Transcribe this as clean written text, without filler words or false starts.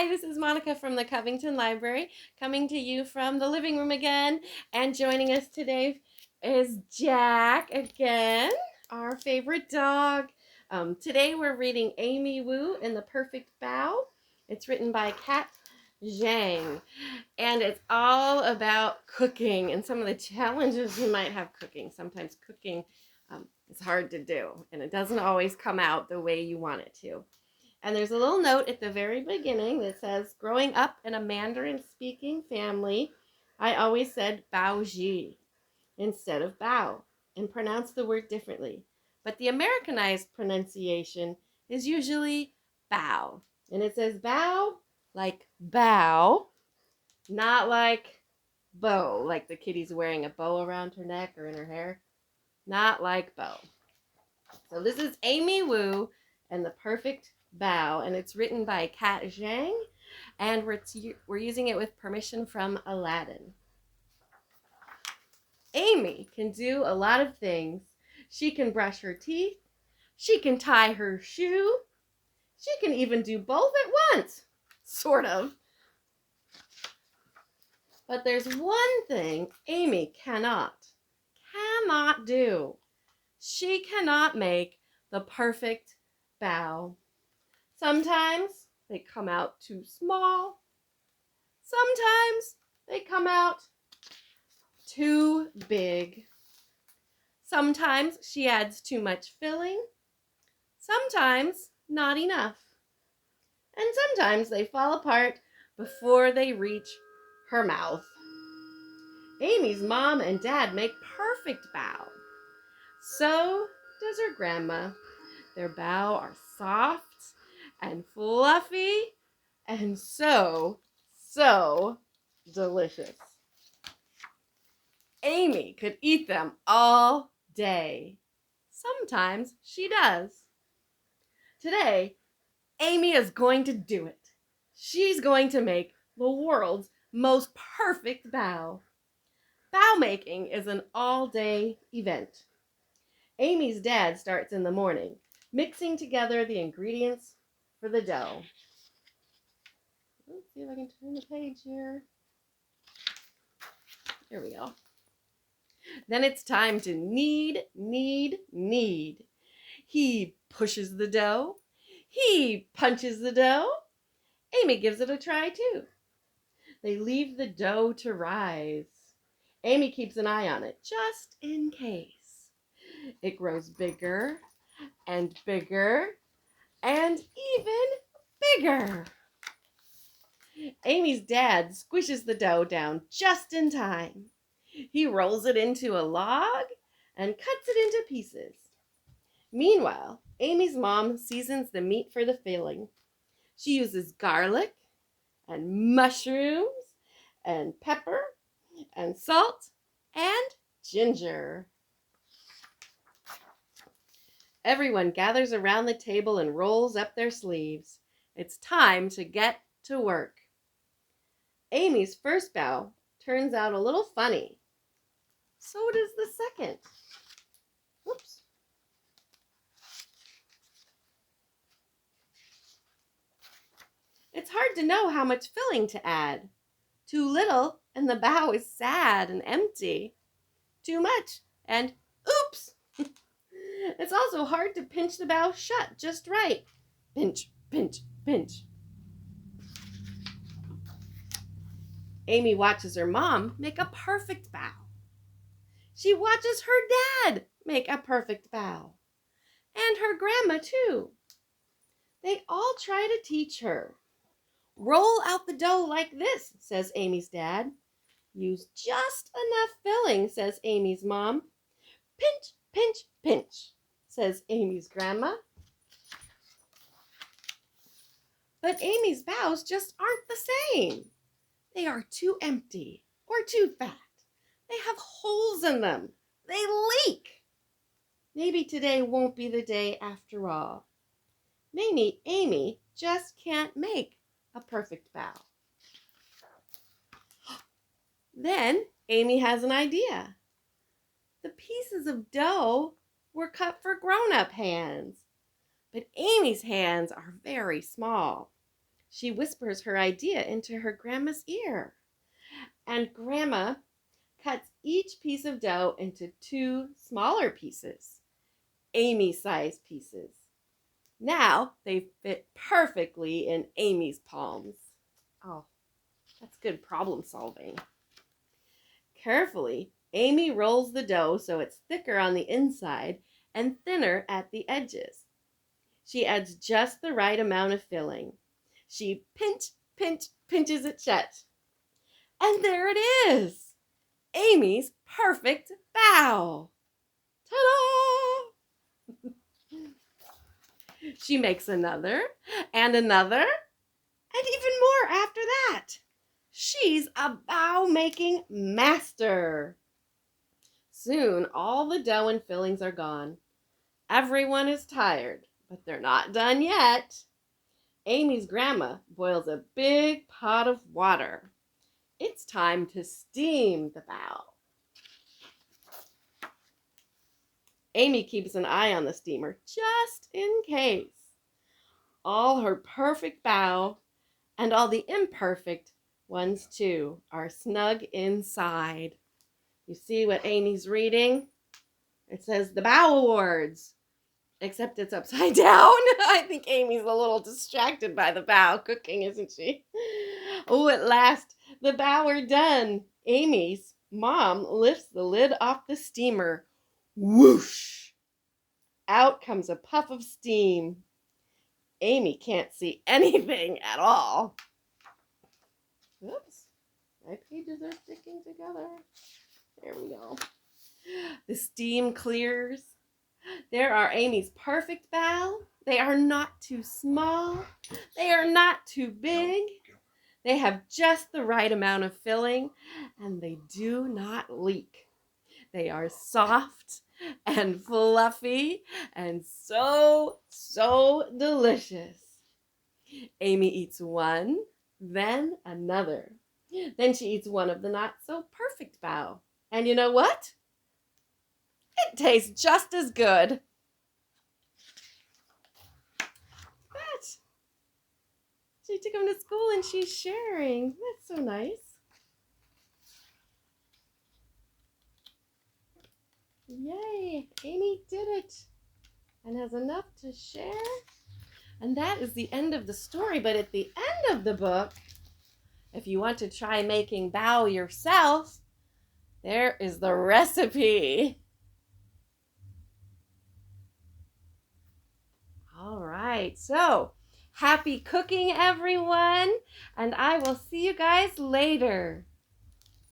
Hi, this is Monica from the Covington Library, coming to you from the living room again. And joining us today is Jack again, our favorite dog. Today we're reading Amy Wu in The Perfect Bao. It's written by Kat Zhang, and it's all about cooking and some of the challenges you might have cooking. Sometimes cooking is hard to do, and it doesn't always come out the way you want it to. And there's a little note at the very beginning that says, growing up in a Mandarin-speaking family, I always said Bao Ji instead of Bao and pronounced the word differently. But the Americanized pronunciation is usually Bao. And it says Bao like bow, not like bow, like the kitty's wearing a bow around her neck or in her hair. Not like bow. So this is Amy Wu and The Perfect Bao, and it's written by Kat Zhang, and we're using it with permission from Aladdin. Amy can do a lot of things. She can brush her teeth. She can tie her shoe. She can even do both at once, sort of. But there's one thing Amy cannot do. She cannot make the perfect bao. Sometimes they come out too small. Sometimes they come out too big. Sometimes she adds too much filling. Sometimes not enough. And sometimes they fall apart before they reach her mouth. Amy's mom and dad make perfect bao. So does her grandma. Their bao are soft and fluffy and so delicious. Amy could eat them all day. Sometimes she does. Today, Amy is going to do it. She's going to make the world's most perfect bao. Bao making is an all-day event. Amy's dad starts in the morning, mixing together the ingredients for the dough. Let's see if I can turn the page here. Here we go. Then it's time to knead. He pushes the dough. He punches the dough. Amy gives it a try too. They leave the dough to rise. Amy keeps an eye on it just in case. It grows bigger and bigger and even bigger. Amy's dad squishes the dough down just in time. He rolls it into a log and cuts it into pieces. Meanwhile, Amy's mom seasons the meat for the filling. She uses garlic and mushrooms and pepper and salt and ginger. Everyone gathers around the table and rolls up their sleeves. It's time to get to work. Amy's first bao turns out a little funny. So does the second. Whoops. It's hard to know how much filling to add. Too little and the bao is sad and empty. Too much and oops! It's also hard to pinch the bao shut just right. Pinch, pinch, pinch. Amy watches her mom make a perfect bao. She watches her dad make a perfect bao. And her grandma too. They all try to teach her. Roll out the dough like this, says Amy's dad. Use just enough filling, says Amy's mom. Pinch, pinch, pinch, says Amy's grandma. But Amy's baos just aren't the same. They are too empty or too fat. They have holes in them. They leak. Maybe today won't be the day after all. Maybe Amy just can't make a perfect bao. Then Amy has an idea. The pieces of dough were cut for grown-up hands, but Amy's hands are very small. She whispers her idea into her grandma's ear. And Grandma cuts each piece of dough into 2 smaller pieces, Amy-sized pieces. Now they fit perfectly in Amy's palms. Oh, that's good problem solving. Carefully, Amy rolls the dough so it's thicker on the inside and thinner at the edges. She adds just the right amount of filling. She pinches it shut. And there it is! Amy's perfect bao! Ta-da! She makes another and another and even more after that. She's a bao making master. Soon all the dough and fillings are gone. Everyone is tired, but they're not done yet. Amy's grandma boils a big pot of water. It's time to steam the bao. Amy keeps an eye on the steamer just in case. All her perfect bao and all the imperfect ones too are snug inside. You see what Amy's reading? It says the Bao Awards, except it's upside down. I think Amy's a little distracted by the bao cooking, isn't she? Oh, at last, the bao are done. Amy's mom lifts the lid off the steamer. Whoosh! Out comes a puff of steam. Amy can't see anything at all. Oops, my pages are sticking together. There we go. The steam clears. There are Amy's perfect bao. They are not too small. They are not too big. They have just the right amount of filling, and they do not leak. They are soft and fluffy and so delicious. Amy eats one, then another. Then she eats one of the not so perfect bao. And you know what? It tastes just as good. But she took him to school and she's sharing. That's so nice. Yay, Amy did it and has enough to share. And that is the end of the story. But at the end of the book, if you want to try making bao yourself, there is the recipe. All right, so happy cooking, everyone, and I will see you guys later.